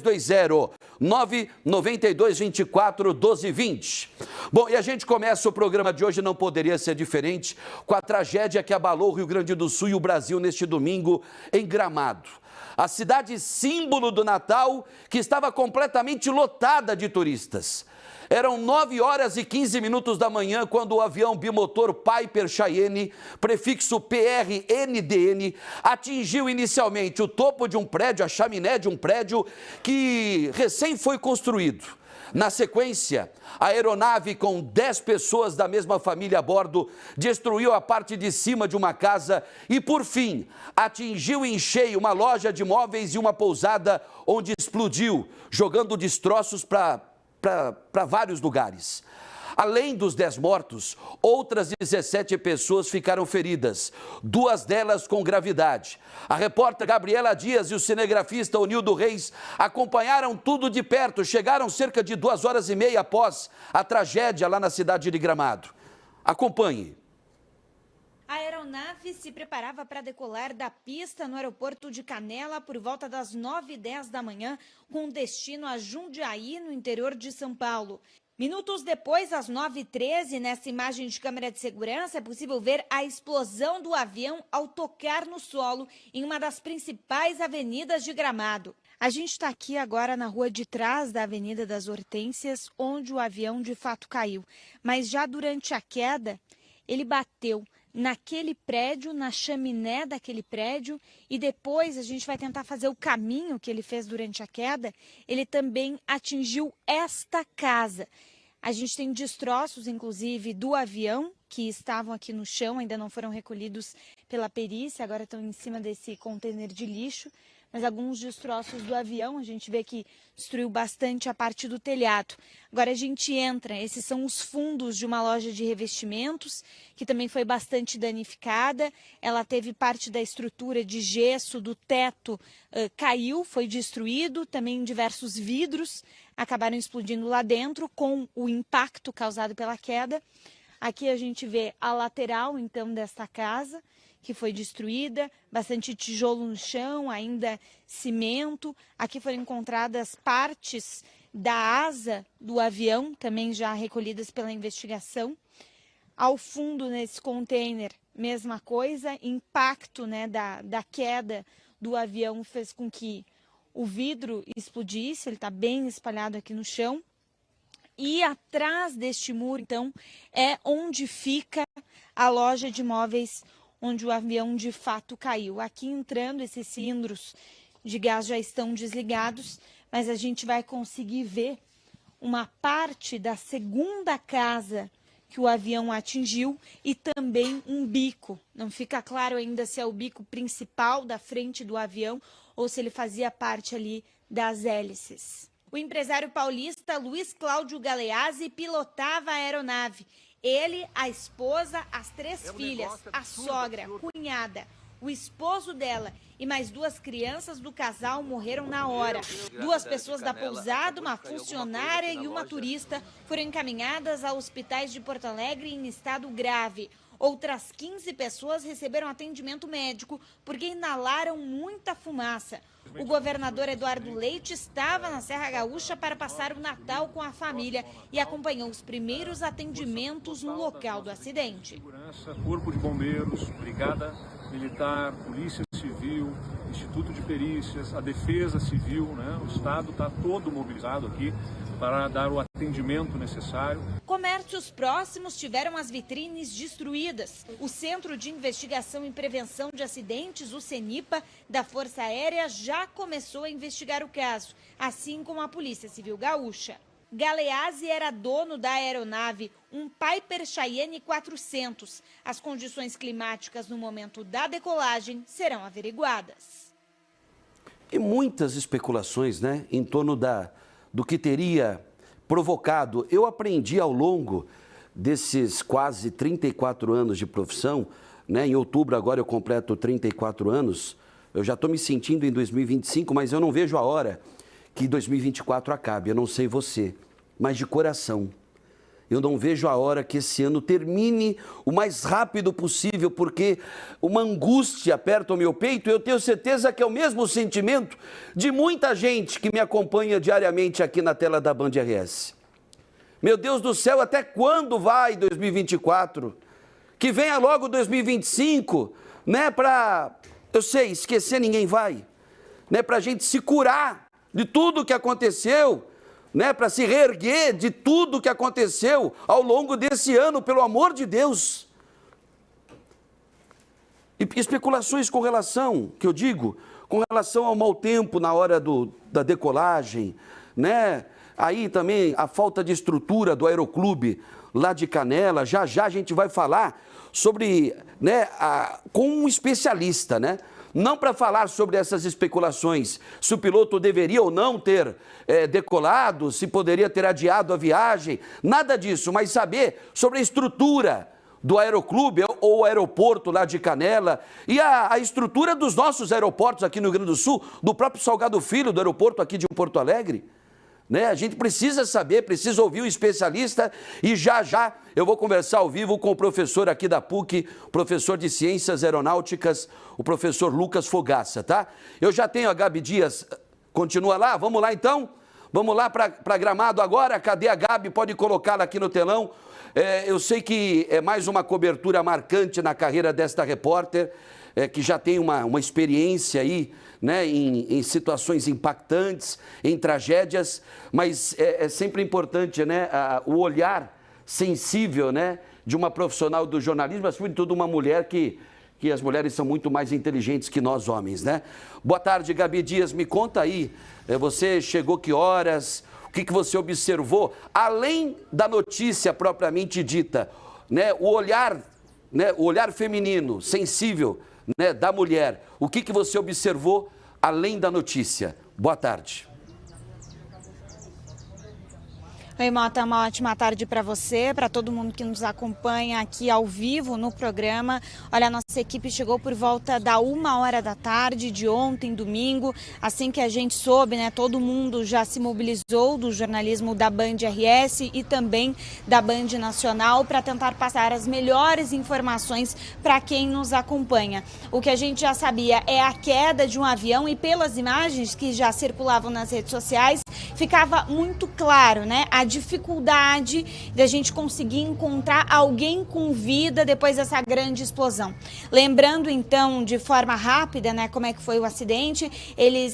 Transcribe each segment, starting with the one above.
3220-99224-1220. Bom, e a gente começa o programa de hoje, não poderia ser diferente, com a tragédia que abalou o Rio Grande do Sul e o Brasil neste domingo em Gramado. A cidade símbolo do Natal, que estava completamente lotada de turistas. Eram 9h15 da manhã quando o avião bimotor Piper Cheyenne, prefixo PRNDN, atingiu inicialmente o topo de um prédio, a chaminé de um prédio que recém foi construído. Na sequência, a aeronave com 10 pessoas da mesma família a bordo destruiu a parte de cima de uma casa e, por fim, atingiu em cheio uma loja de móveis e uma pousada onde explodiu, jogando destroços para vários lugares. Além dos 10 mortos, outras 17 pessoas ficaram feridas, 2 delas com gravidade. A repórter Gabriela Dias e o cinegrafista Onildo Reis acompanharam tudo de perto, chegaram cerca de 2h30 após a tragédia lá na cidade de Gramado. Acompanhe. A aeronave se preparava para decolar da pista no aeroporto de Canela por volta das 9h10 da manhã, com destino a Jundiaí, no interior de São Paulo. Minutos depois, às 9h13, nessa imagem de câmera de segurança, é possível ver a explosão do avião ao tocar no solo em uma das principais avenidas de Gramado. A gente está aqui agora na rua de trás da Avenida das Hortênsias, onde o avião de fato caiu. Mas já durante a queda, ele bateu naquele prédio, na chaminé daquele prédio, e depois a gente vai tentar fazer o caminho que ele fez durante a queda, ele também atingiu esta casa. A gente tem destroços, inclusive, do avião, que estavam aqui no chão, ainda não foram recolhidos pela perícia, agora estão em cima desse container de lixo, mas alguns destroços do avião, a gente vê que destruiu bastante a parte do telhado. Agora a gente entra, esses são os fundos de uma loja de revestimentos, que também foi bastante danificada. Ela teve parte da estrutura de gesso do teto, caiu, foi destruído, também diversos vidros acabaram explodindo lá dentro com o impacto causado pela queda. Aqui a gente vê a lateral, então, desta casa, que foi destruída, bastante tijolo no chão, ainda cimento. Aqui foram encontradas partes da asa do avião, também já recolhidas pela investigação. Ao fundo, nesse container, mesma coisa, impacto, né, da queda do avião fez com que o vidro explodisse, ele está bem espalhado aqui no chão. E atrás deste muro, então, é onde fica a loja de móveis onde o avião de fato caiu. Aqui entrando, esses cilindros de gás já estão desligados, mas a gente vai conseguir ver uma parte da segunda casa que o avião atingiu e também um bico. Não fica claro ainda se é o bico principal da frente do avião ou se ele fazia parte ali das hélices. O empresário paulista Luiz Cláudio Galeazzi pilotava a aeronave. Ele, a esposa, as 3 filhas, a sogra, cunhada, o esposo dela e mais 2 crianças do casal morreram na hora. 2 pessoas da pousada, uma funcionária e uma turista, foram encaminhadas a hospitais de Porto Alegre em estado grave. Outras 15 pessoas receberam atendimento médico porque inalaram muita fumaça. O governador Eduardo Leite estava na Serra Gaúcha para passar o Natal com a família e acompanhou os primeiros atendimentos no local do acidente. Corpo de Bombeiros, Brigada Militar, Polícia Civil, Instituto de Perícias, a Defesa Civil, né? O Estado está todo mobilizado aqui para dar o atendimento necessário. Comércios próximos tiveram as vitrines destruídas. O Centro de Investigação e Prevenção de Acidentes, o CENIPA, da Força Aérea, já começou a investigar o caso, assim como a Polícia Civil Gaúcha. Galeazzi era dono da aeronave, um Piper Cheyenne 400. As condições climáticas no momento da decolagem serão averiguadas. E muitas especulações, né, em torno do que teria provocado. Eu aprendi ao longo desses quase 34 anos de profissão, né, em outubro agora eu completo 34 anos, eu já estou me sentindo em 2025, mas eu não vejo a hora que 2024 acabe, eu não sei você, mas de coração. Eu não vejo a hora que esse ano termine o mais rápido possível, porque uma angústia aperta o meu peito. Eu tenho certeza que é o mesmo sentimento de muita gente que me acompanha diariamente aqui na tela da Band RS. Meu Deus do céu, até quando vai 2024? Que venha logo 2025, né? Eu sei, esquecer ninguém vai, né? Para a gente se curar de tudo que aconteceu, né, para se reerguer de tudo que aconteceu ao longo desse ano, pelo amor de Deus. E especulações com relação, que eu digo, com relação ao mau tempo na hora da decolagem, né? Aí também a falta de estrutura do Aeroclube lá de Canela. Já já a gente vai falar sobre, né, com um especialista, né? Não para falar sobre essas especulações, se o piloto deveria ou não ter decolado, se poderia ter adiado a viagem, nada disso, mas saber sobre a estrutura do Aeroclube ou aeroporto lá de Canela e a estrutura dos nossos aeroportos aqui no Rio Grande do Sul, do próprio Salgado Filho, do aeroporto aqui de Porto Alegre. Né? A gente precisa saber, precisa ouvir o especialista e já já eu vou conversar ao vivo com o professor aqui da PUC, professor de Ciências Aeronáuticas, o professor Lucas Fogaça, tá? Eu já tenho a Gabi Dias, continua lá? Vamos lá então? Vamos lá para Gramado agora? Cadê a Gabi? Pode colocá-la aqui no telão. Eu sei que é mais uma cobertura marcante na carreira desta repórter, que já tem uma experiência aí, né, em situações impactantes, em tragédias, mas é sempre importante, né, o olhar sensível, né, de uma profissional do jornalismo, mas sobretudo uma mulher que as mulheres são muito mais inteligentes que nós homens, né? Boa tarde, Gabi Dias, me conta aí, você chegou que horas, o que você observou, além da notícia propriamente dita, né, o olhar feminino, sensível, né, da mulher, o que você observou além da notícia? Boa tarde. Oi, Mota, uma ótima tarde para você, para todo mundo que nos acompanha aqui ao vivo no programa. Olha, a nossa equipe chegou por volta da 1h da tarde de ontem, domingo. Assim que a gente soube, né, todo mundo já se mobilizou do jornalismo da Band RS e também da Band Nacional para tentar passar as melhores informações para quem nos acompanha. O que a gente já sabia é a queda de um avião e pelas imagens que já circulavam nas redes sociais, ficava muito claro, né, a dificuldade da gente conseguir encontrar alguém com vida depois dessa grande explosão. Lembrando então de forma rápida, né, como é que foi o acidente,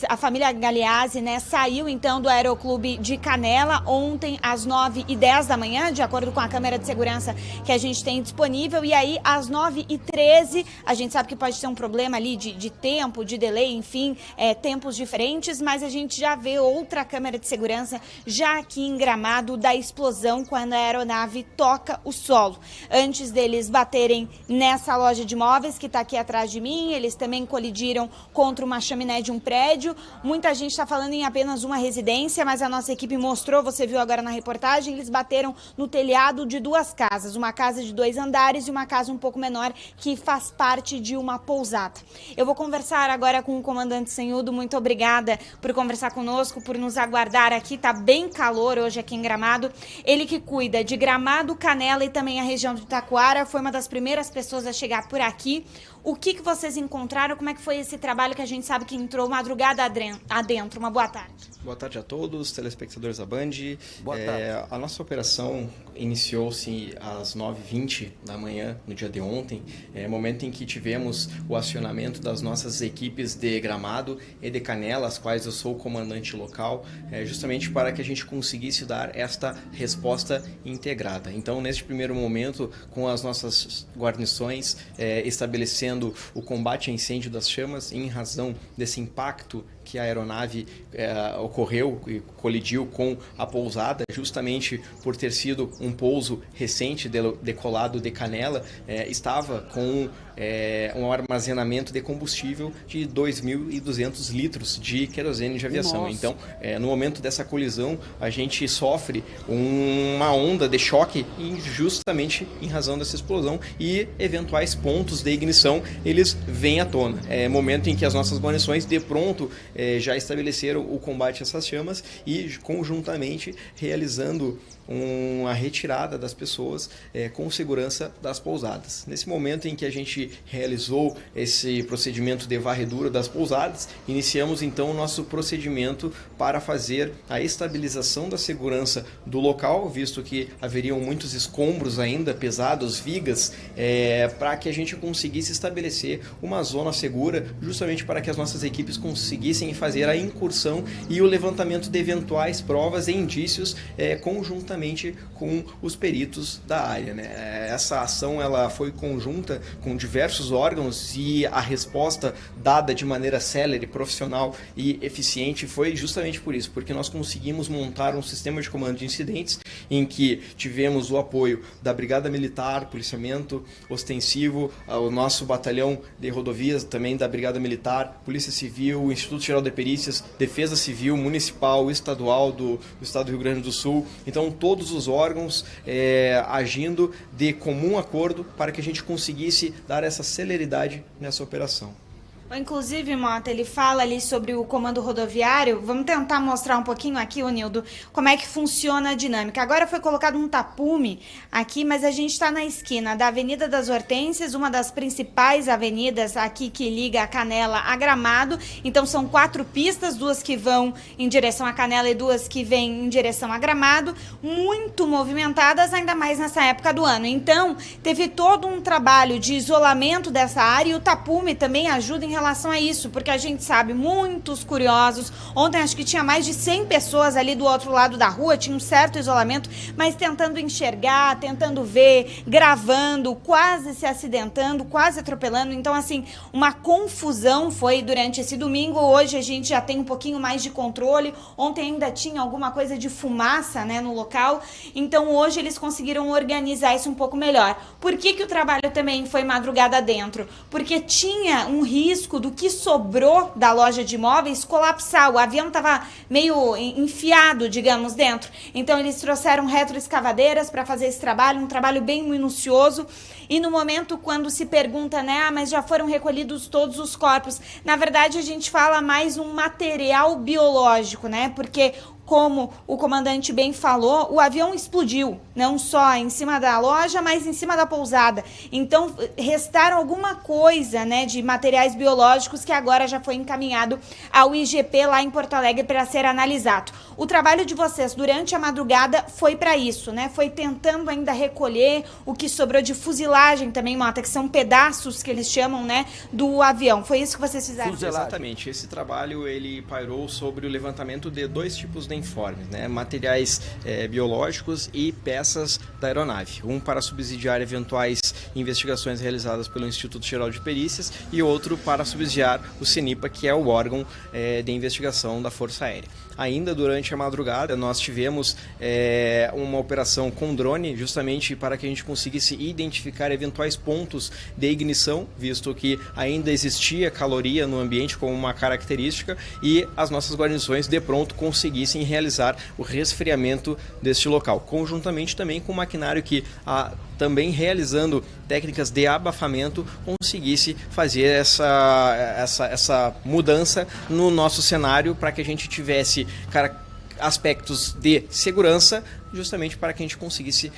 a família Galeazzi, né, saiu então do Aeroclube de Canela ontem às 9h10 da manhã, de acordo com a câmera de segurança que a gente tem disponível, e aí às 9h13, a gente sabe que pode ter um problema ali de tempo, de delay, enfim, tempos diferentes, mas a gente já vê outra câmera de segurança já aqui em Gramado da explosão quando a aeronave toca o solo. Antes deles baterem nessa loja de imóveis que está aqui atrás de mim, eles também colidiram contra uma chaminé de um prédio. Muita gente está falando em apenas uma residência, mas a nossa equipe mostrou, você viu agora na reportagem, eles bateram no telhado de duas casas, uma casa de 2 andares e uma casa um pouco menor que faz parte de uma pousada. Eu vou conversar agora com o comandante Senhudo, muito obrigada por conversar conosco, por nos aguardar aqui, tá bem calor hoje aqui em Gramado. Ele que cuida de Gramado, Canela e também a região de Taquara, foi uma das primeiras pessoas a chegar por aqui. O que vocês encontraram? Como é que foi esse trabalho que a gente sabe que entrou madrugada adentro? Uma boa tarde. Boa tarde a todos, telespectadores da Band. Boa tarde. A nossa operação iniciou-se às 9h20 da manhã, no dia de ontem, momento em que tivemos o acionamento das nossas equipes de Gramado e de Canela, as quais eu sou o comandante local, justamente para que a gente conseguisse dar esta resposta integrada. Então, neste primeiro momento, com as nossas guarnições estabelecendo o combate a incêndio das chamas, em razão desse impacto que a aeronave ocorreu e colidiu com a pousada, justamente por ter sido um pouso recente decolado de Canela, estava com um armazenamento de combustível de 2.200 litros de querosene de aviação. Nossa. Então, no momento dessa colisão, a gente sofre uma onda de choque justamente em razão dessa explosão e eventuais pontos de ignição, eles vêm à tona. É momento em que as nossas guarnições, de pronto, já estabeleceram o combate a essas chamas e conjuntamente realizando uma retirada das pessoas com segurança das pousadas. Nesse momento em que a gente realizou esse procedimento de varredura das pousadas, iniciamos então o nosso procedimento para fazer a estabilização da segurança do local, visto que haveriam muitos escombros ainda, pesados, vigas, para que a gente conseguisse estabelecer uma zona segura, justamente para que as nossas equipes conseguissem fazer a incursão e o levantamento de eventuais provas e indícios conjuntamente com os peritos da área, né? Essa ação ela foi conjunta com diversos órgãos e a resposta dada de maneira célere, profissional e eficiente foi justamente por isso, porque nós conseguimos montar um sistema de comando de incidentes em que tivemos o apoio da Brigada Militar, Policiamento Ostensivo, o nosso batalhão de rodovias, também da Brigada Militar, Polícia Civil, Instituto Geral de Perícias, Defesa Civil, Municipal, Estadual do Estado do Rio Grande do Sul. Então, todos os órgãos agindo de comum acordo para que a gente conseguisse dar essa celeridade nessa operação. Inclusive, Mota, ele fala ali sobre o comando rodoviário. Vamos tentar mostrar um pouquinho aqui, Nildo, como é que funciona a dinâmica. Agora foi colocado um tapume aqui, mas a gente está na esquina da Avenida das Hortênsias, uma das principais avenidas aqui que liga a Canela a Gramado. Então são 4 pistas, 2 que vão em direção à Canela e 2 que vêm em direção a Gramado, muito movimentadas, ainda mais nessa época do ano. Então teve todo um trabalho de isolamento dessa área e o tapume também ajuda em relação a isso, porque a gente sabe, muitos curiosos, ontem acho que tinha mais de 100 pessoas ali do outro lado da rua, tinha um certo isolamento, mas tentando enxergar, tentando ver, gravando, quase se acidentando, quase atropelando. Então, assim, uma confusão foi durante esse domingo. Hoje a gente já tem um pouquinho mais de controle, ontem ainda tinha alguma coisa de fumaça, né, no local, então hoje eles conseguiram organizar isso um pouco melhor. Por que o trabalho também foi madrugada dentro? Porque tinha um risco do que sobrou da loja de imóveis colapsar. O avião estava meio enfiado, digamos, dentro. Então eles trouxeram retroescavadeiras para fazer esse trabalho, um trabalho bem minucioso. E no momento quando se pergunta, né, mas já foram recolhidos todos os corpos, na verdade a gente fala mais um material biológico, né? Porque como o comandante bem falou, o avião explodiu, não só em cima da loja, mas em cima da pousada. Então, restaram alguma coisa, né, de materiais biológicos que agora já foi encaminhado ao IGP lá em Porto Alegre para ser analisado. O trabalho de vocês durante a madrugada foi para isso, né? Foi tentando ainda recolher o que sobrou de fuselagem também, Mota, que são pedaços que eles chamam, né, do avião. Foi isso que vocês fizeram? Exatamente. Esse trabalho ele pairou sobre o levantamento de 2 tipos de informes, né? Materiais biológicos e peças da aeronave. Um para subsidiar eventuais investigações realizadas pelo Instituto Geral de Perícias e outro para subsidiar o CENIPA, que é o órgão de investigação da Força Aérea. Ainda durante a madrugada nós tivemos uma operação com drone, justamente para que a gente conseguisse identificar eventuais pontos de ignição, visto que ainda existia caloria no ambiente como uma característica e as nossas guarnições de pronto conseguissem realizar o resfriamento deste local, conjuntamente também com o maquinário que também realizando técnicas de abafamento conseguisse fazer essa mudança no nosso cenário para que a gente tivesse aspectos de segurança, justamente para que a gente conseguisse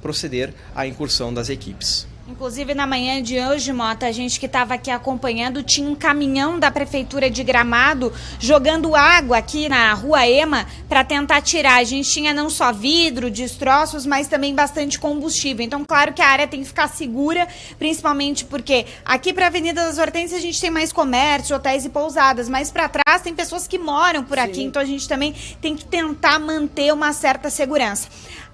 proceder à incursão das equipes. Inclusive, na manhã de hoje, Mota, a gente que estava aqui acompanhando, tinha um caminhão da Prefeitura de Gramado jogando água aqui na Rua Ema para tentar tirar. A gente tinha não só vidro, destroços, mas também bastante combustível. Então, claro que a área tem que ficar segura, principalmente porque aqui para a Avenida das Hortênsias a gente tem mais comércio, hotéis e pousadas, mas para trás tem pessoas que moram por aqui, então a gente também tem que tentar manter uma certa segurança.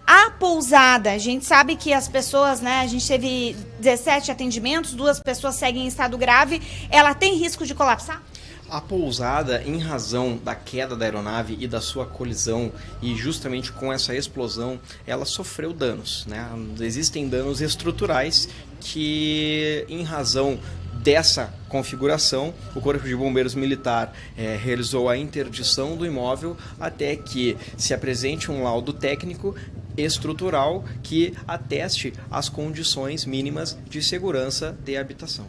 A pousada, a gente sabe que as pessoas, né, a gente teve 17 atendimentos, 2 pessoas seguem em estado grave, ela tem risco de colapsar? A pousada, em razão da queda da aeronave e da sua colisão, e justamente com essa explosão, ela sofreu danos, né? Existem danos estruturais que, em razão dessa configuração, o Corpo de Bombeiros Militar realizou a interdição do imóvel até que se apresente um laudo técnico estrutural que ateste as condições mínimas de segurança de habitação.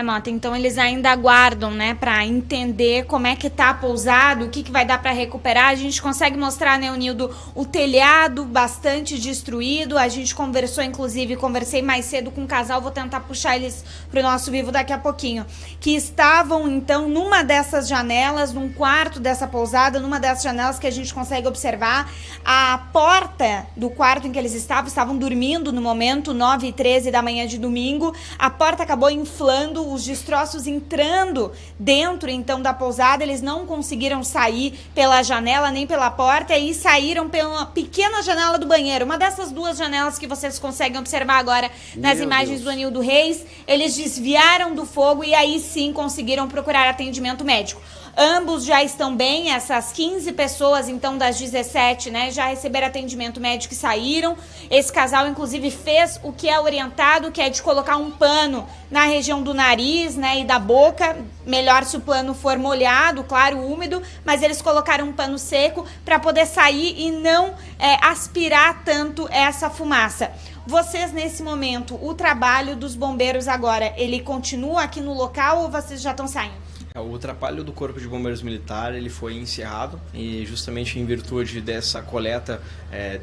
Mota, então eles ainda aguardam, né, para entender como é que tá pousado, o que vai dar para recuperar. A gente consegue mostrar, né, Nildo, o telhado bastante destruído. A gente conversei mais cedo com um casal, vou tentar puxar eles pro nosso vivo daqui a pouquinho, que estavam, então, numa dessas janelas, num quarto dessa pousada, numa dessas janelas que a gente consegue observar. A porta do quarto em que eles estavam dormindo no momento, 9h13 da manhã de domingo, a porta acabou inflando, os destroços entrando dentro, então, da pousada. Eles não conseguiram sair pela janela nem pela porta e saíram pela pequena janela do banheiro, uma dessas duas janelas que vocês conseguem observar agora nas imagens do Nildo Reis. Eles desviaram do fogo e aí sim conseguiram procurar atendimento médico. Ambos já estão bem, essas 15 pessoas, então, das 17, né, já receberam atendimento médico e saíram. Esse casal, inclusive, fez o que é orientado, que é de colocar um pano na região do nariz, né, e da boca. Melhor se o pano for molhado, claro, úmido, mas eles colocaram um pano seco para poder sair e não aspirar tanto essa fumaça. Vocês, nesse momento, o trabalho dos bombeiros agora, ele continua aqui no local ou vocês já estão saindo? O trabalho do Corpo de Bombeiros Militar ele foi encerrado e justamente em virtude dessa coleta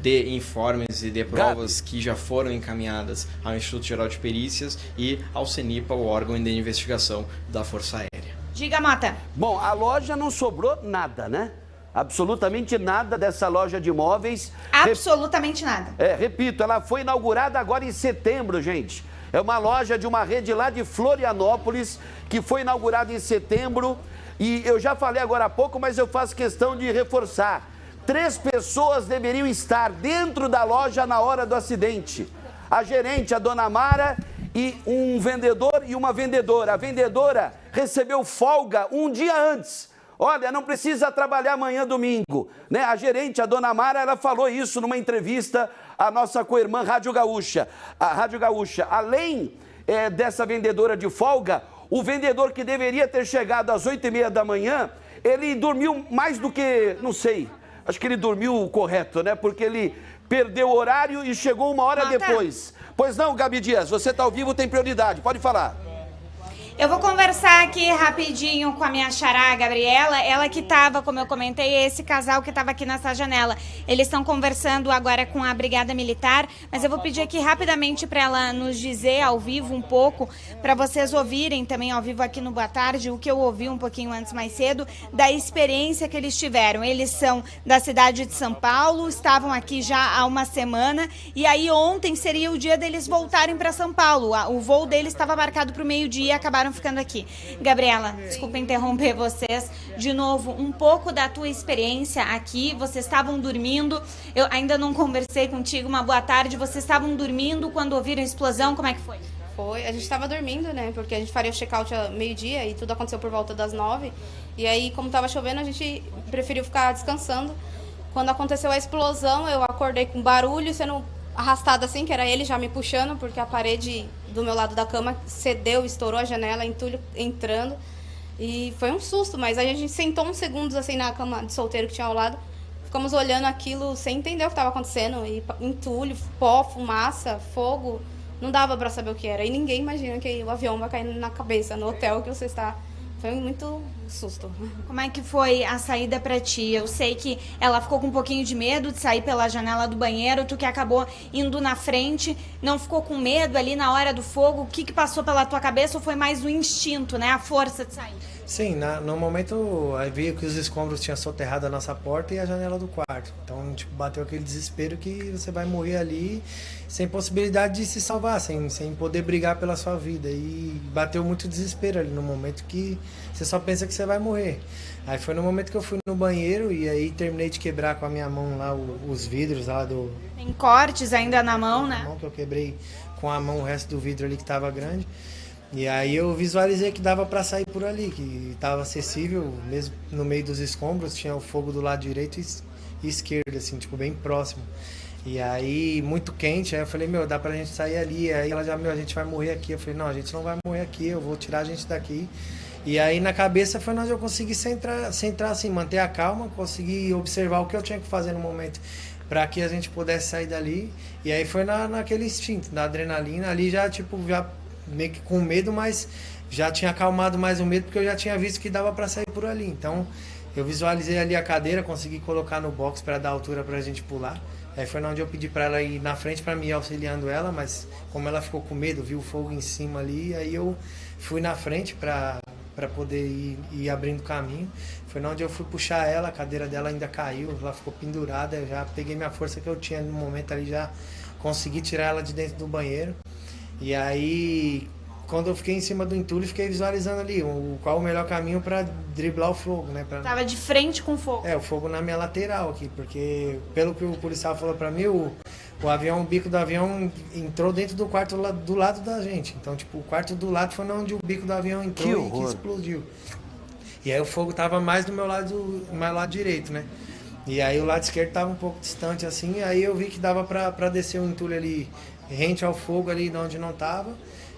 de informes e de provas que já foram encaminhadas ao Instituto Geral de Perícias e ao CENIPA, o órgão de investigação da Força Aérea. Diga, Mota. Bom, a loja não sobrou nada, né? Absolutamente nada dessa loja de imóveis. Absolutamente nada. Repito, ela foi inaugurada agora em setembro, gente. É uma loja de uma rede lá de Florianópolis, que foi inaugurada em setembro. E eu já falei agora há pouco, mas eu faço questão de reforçar. 3 pessoas deveriam estar dentro da loja na hora do acidente. A gerente, a dona Mara, e um vendedor e uma vendedora. A vendedora recebeu folga um dia antes. Olha, não precisa trabalhar amanhã, domingo, né? A gerente, a dona Mara, ela falou isso numa entrevista à nossa co-irmã Rádio Gaúcha. A Rádio Gaúcha, além dessa vendedora de folga, o vendedor que deveria ter chegado às 8h30 da manhã, ele dormiu mais do que, não sei, acho que ele dormiu correto, né? Porque ele perdeu o horário e chegou 1 hora depois. Pois não, Gabi Dias, você está ao vivo, tem prioridade, pode falar. Eu vou conversar aqui rapidinho com a minha xará, Gabriela, ela que estava, como eu comentei, esse casal que estava aqui nessa janela. Eles estão conversando agora com a Brigada Militar, mas eu vou pedir aqui rapidamente para ela nos dizer ao vivo um pouco, para vocês ouvirem também ao vivo aqui no Boa Tarde, o que eu ouvi um pouquinho antes mais cedo, da experiência que eles tiveram. Eles são da cidade de São Paulo, estavam aqui já há uma semana, e aí ontem seria o dia deles voltarem para São Paulo. O voo deles estava marcado para o meio-dia e acabaram ficando aqui. Gabriela, desculpa interromper vocês. De novo, um pouco da tua experiência aqui. Vocês estavam dormindo. Eu ainda não conversei contigo. Uma boa tarde. Vocês estavam dormindo quando ouviram a explosão. Como é que foi? Foi. A gente estava dormindo, né? Porque a gente faria o check-out ao meio-dia e tudo aconteceu por volta das 9. E aí, como estava chovendo, a gente preferiu ficar descansando. Quando aconteceu a explosão, eu acordei com barulho, sendo arrastada assim, que era ele já me puxando, porque a parede do meu lado da cama cedeu, estourou a janela, entulho entrando. E foi um susto, mas aí a gente sentou uns segundos assim na cama de solteiro que tinha ao lado. Ficamos olhando aquilo sem entender o que estava acontecendo. E entulho, pó, fumaça, fogo, não dava para saber o que era. E ninguém imagina que o avião vai cair na cabeça, no hotel que você está. Foi muito susto. Como é que foi a saída pra ti? Eu sei que ela ficou com um pouquinho de medo de sair pela janela do banheiro, tu que acabou indo na frente, não ficou com medo ali na hora do fogo? O que passou pela tua cabeça ou foi mais o instinto, né? A força de sair? Sim, no momento aí vi que os escombros tinham soterrado a nossa porta e a janela do quarto. Então, tipo, bateu aquele desespero que você vai morrer ali sem possibilidade de se salvar, sem poder brigar pela sua vida. E bateu muito desespero ali no momento que você só pensa que você vai morrer. Aí foi no momento que eu fui no banheiro e aí terminei de quebrar com a minha mão lá os vidros lá do... Tem cortes ainda na mão, né? Na mão, que eu quebrei com a mão o resto do vidro ali que estava grande. E aí eu visualizei que dava para sair por ali, que estava acessível, mesmo no meio dos escombros, tinha o fogo do lado direito e esquerdo, assim, tipo, bem próximo. E aí, muito quente, aí eu falei, dá pra gente sair ali. Aí ela já, a gente vai morrer aqui. Eu falei, não, a gente não vai morrer aqui, eu vou tirar a gente daqui. E aí na cabeça foi onde eu consegui centrar assim, manter a calma, conseguir observar o que eu tinha que fazer no momento para que a gente pudesse sair dali. E aí foi naquele instinto, da adrenalina, ali já, tipo, já meio que com medo, mas já tinha acalmado mais o medo, porque eu já tinha visto que dava para sair por ali. Então, eu visualizei ali a cadeira, consegui colocar no box para dar altura para a gente pular. Aí foi onde eu pedi para ela ir na frente para mim auxiliando ela, mas como ela ficou com medo, viu o fogo em cima ali, aí eu fui na frente para poder ir abrindo caminho. Foi onde eu fui puxar ela, a cadeira dela ainda caiu, ela ficou pendurada, eu já peguei minha força que eu tinha no momento ali, já consegui tirar ela de dentro do banheiro. E aí, quando eu fiquei em cima do entulho, fiquei visualizando ali qual o melhor caminho para driblar o fogo, né? Tava de frente com o fogo. O fogo na minha lateral aqui, porque pelo que o policial falou para mim, o bico do avião entrou dentro do quarto do lado da gente. Então, tipo, o quarto do lado foi onde o bico do avião entrou e que explodiu. E aí o fogo tava mais do meu lado direito, né? E aí o lado esquerdo tava um pouco distante assim, e aí eu vi que dava para descer o entulho ali rente ao fogo ali de onde não tava.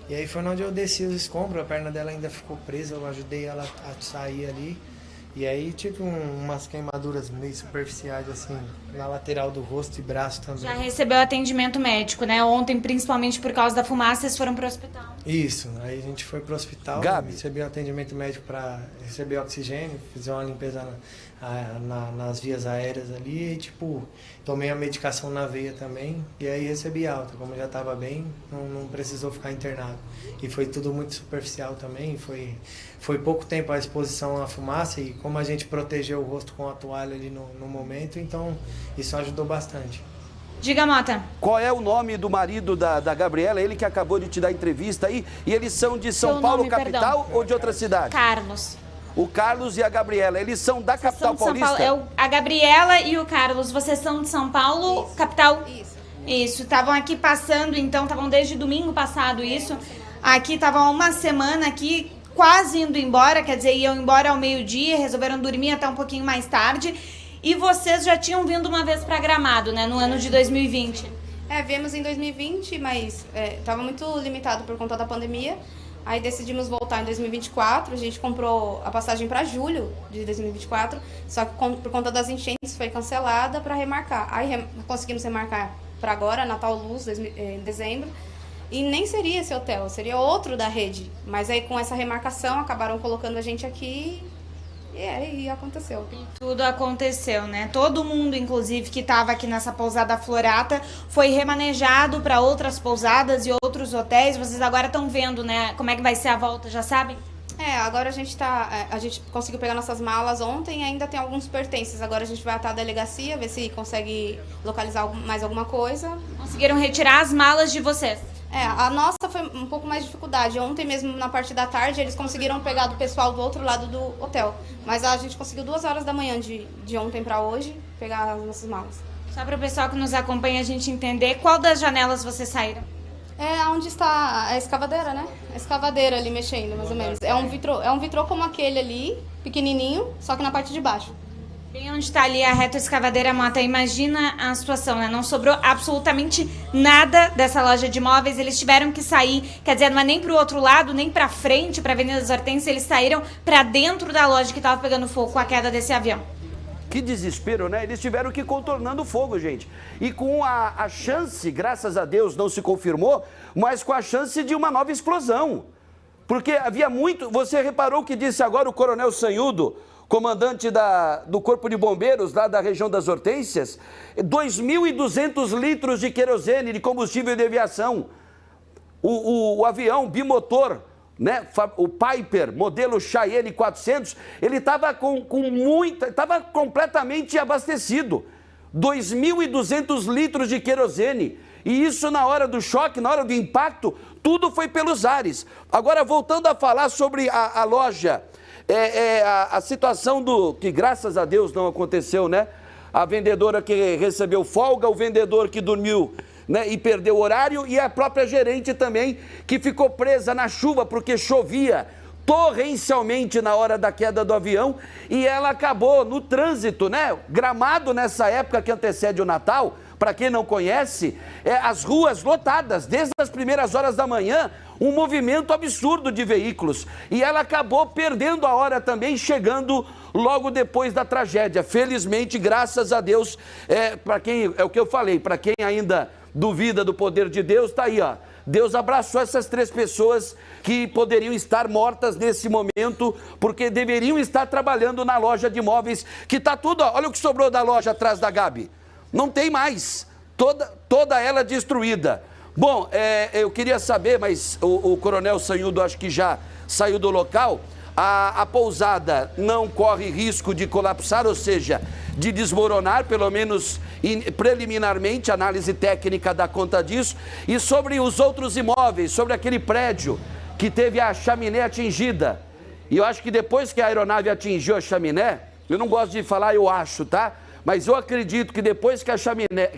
E aí foi onde eu desci os escombros, a perna dela ainda ficou presa, eu ajudei ela a sair ali. E aí tive umas queimaduras meio superficiais assim, na lateral do rosto e braço também. Já recebeu atendimento médico, né? Ontem, principalmente por causa da fumaça, vocês foram pro hospital. Isso, aí a gente foi pro hospital, Gabi, recebi um atendimento médico para receber oxigênio, fizer uma limpeza nas vias aéreas ali e, tipo, tomei a medicação na veia também e aí recebi alta. Como eu já estava bem, não precisou ficar internado. E foi tudo muito superficial também, foi pouco tempo a exposição à fumaça e como a gente protegeu o rosto com a toalha ali no momento, então isso ajudou bastante. Diga, Mota. Qual é o nome do marido da Gabriela? Ele que acabou de te dar entrevista aí. E eles são de São Paulo, capital, ou de outra cidade? Carlos. O Carlos e a Gabriela, eles são da capital paulista? A Gabriela e o Carlos, vocês são de São Paulo, isso. Capital? Isso, estavam aqui passando, então, estavam desde domingo passado isso. Aqui estavam uma semana aqui, quase indo embora, quer dizer, iam embora ao meio-dia, resolveram dormir até um pouquinho mais tarde. E vocês já tinham vindo uma vez para Gramado, né, no ano de 2020? Viemos em 2020, mas estava muito limitado por conta da pandemia. Aí decidimos voltar em 2024, a gente comprou a passagem para julho de 2024, só que por conta das enchentes foi cancelada para remarcar. Aí conseguimos remarcar para agora, Natal Luz, em dezembro, e nem seria esse hotel, seria outro da rede. Mas aí com essa remarcação acabaram colocando a gente aqui e aconteceu. Tudo aconteceu, né? Todo mundo, inclusive, que estava aqui nessa pousada Florata foi remanejado para outras pousadas e outros hotéis. Vocês agora estão vendo, né? Como é que vai ser a volta, já sabem? Agora a gente conseguiu pegar nossas malas ontem e ainda tem alguns pertences. Agora a gente vai até a delegacia, ver se consegue localizar mais alguma coisa. Conseguiram retirar as malas de vocês? A nossa foi um pouco mais de dificuldade. Ontem mesmo, na parte da tarde, eles conseguiram pegar do pessoal do outro lado do hotel. Mas a gente conseguiu 2 horas da manhã de ontem para hoje pegar as nossas malas. Só para o pessoal que nos acompanha a gente entender, qual das janelas vocês saíram? Onde está a escavadeira, né? A escavadeira ali mexendo, mais ou menos. É um vitrô como aquele ali, pequenininho, só que na parte de baixo. Bem onde está ali a retroescavadeira, Mota, imagina a situação, né? Não sobrou absolutamente nada dessa loja de imóveis, eles tiveram que sair, quer dizer, não é nem para o outro lado, nem para frente, para a Avenida das Hortênsias, eles saíram para dentro da loja que estava pegando fogo com a queda desse avião. Que desespero, né? Eles tiveram que ir contornando o fogo, gente. E com a chance, graças a Deus não se confirmou, mas com a chance de uma nova explosão. Porque havia muito... Você reparou o que disse agora o Coronel Sanhudo, comandante do Corpo de Bombeiros, lá da região das Hortênsias? 2.200 litros de querosene, de combustível de aviação. O avião bimotor, né, o Piper, modelo Cheyenne 400, ele estava estava completamente abastecido. 2.200 litros de querosene. E isso na hora do choque, na hora do impacto, tudo foi pelos ares. Agora, voltando a falar sobre a loja, a situação que graças a Deus não aconteceu, né? A vendedora que recebeu folga, o vendedor que dormiu, né, e perdeu o horário, e a própria gerente também, que ficou presa na chuva porque chovia torrencialmente na hora da queda do avião, e ela acabou no trânsito, né? Gramado, nessa época que antecede o Natal, para quem não conhece, as ruas lotadas, desde as primeiras horas da manhã, um movimento absurdo de veículos. E ela acabou perdendo a hora também, chegando logo depois da tragédia. Felizmente, graças a Deus, para quem, é o que eu falei, para quem ainda duvida do poder de Deus, está aí, ó. Deus abraçou essas 3 pessoas que poderiam estar mortas nesse momento, porque deveriam estar trabalhando na loja de imóveis, que está tudo, ó, olha o que sobrou da loja atrás da Gabi. Não tem mais, toda ela destruída. Bom, eu queria saber, mas o coronel Sanhudo acho que já saiu do local. A pousada não corre risco de colapsar, ou seja, de desmoronar, pelo menos preliminarmente, a análise técnica dá conta disso. E sobre os outros imóveis, sobre aquele prédio que teve a chaminé atingida, e eu acho que depois que a aeronave atingiu a chaminé, eu não gosto de falar eu acho, tá? Mas eu acredito que depois que a chaminé,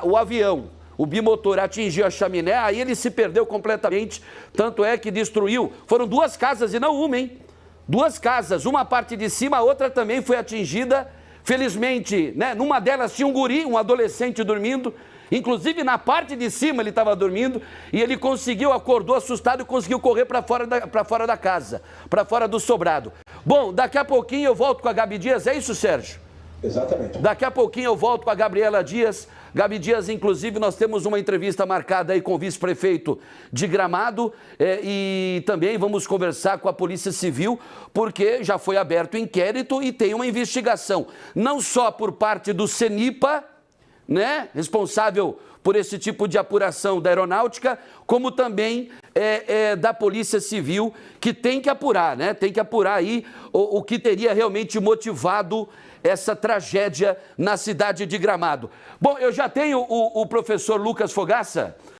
o avião, o bimotor atingiu a chaminé, aí ele se perdeu completamente, tanto é que destruiu, foram 2 casas e não uma, hein? 2 casas, uma parte de cima, a outra também foi atingida, felizmente, né? Numa delas tinha um guri, um adolescente dormindo, inclusive na parte de cima ele estava dormindo, e ele acordou assustado e conseguiu correr para fora da casa, para fora do sobrado. Bom, daqui a pouquinho eu volto com a Gabi Dias, é isso, Sérgio? Exatamente. Daqui a pouquinho eu volto com a Gabriela Dias. Gabi Dias, inclusive, nós temos uma entrevista marcada aí com o vice-prefeito de Gramado e também vamos conversar com a Polícia Civil, porque já foi aberto o inquérito e tem uma investigação, não só por parte do CENIPA, né, responsável por esse tipo de apuração da aeronáutica, como também da Polícia Civil, que tem que apurar, né? Tem que apurar aí o que teria realmente motivado essa tragédia na cidade de Gramado. Bom, eu já tenho o professor Lucas Fogaça.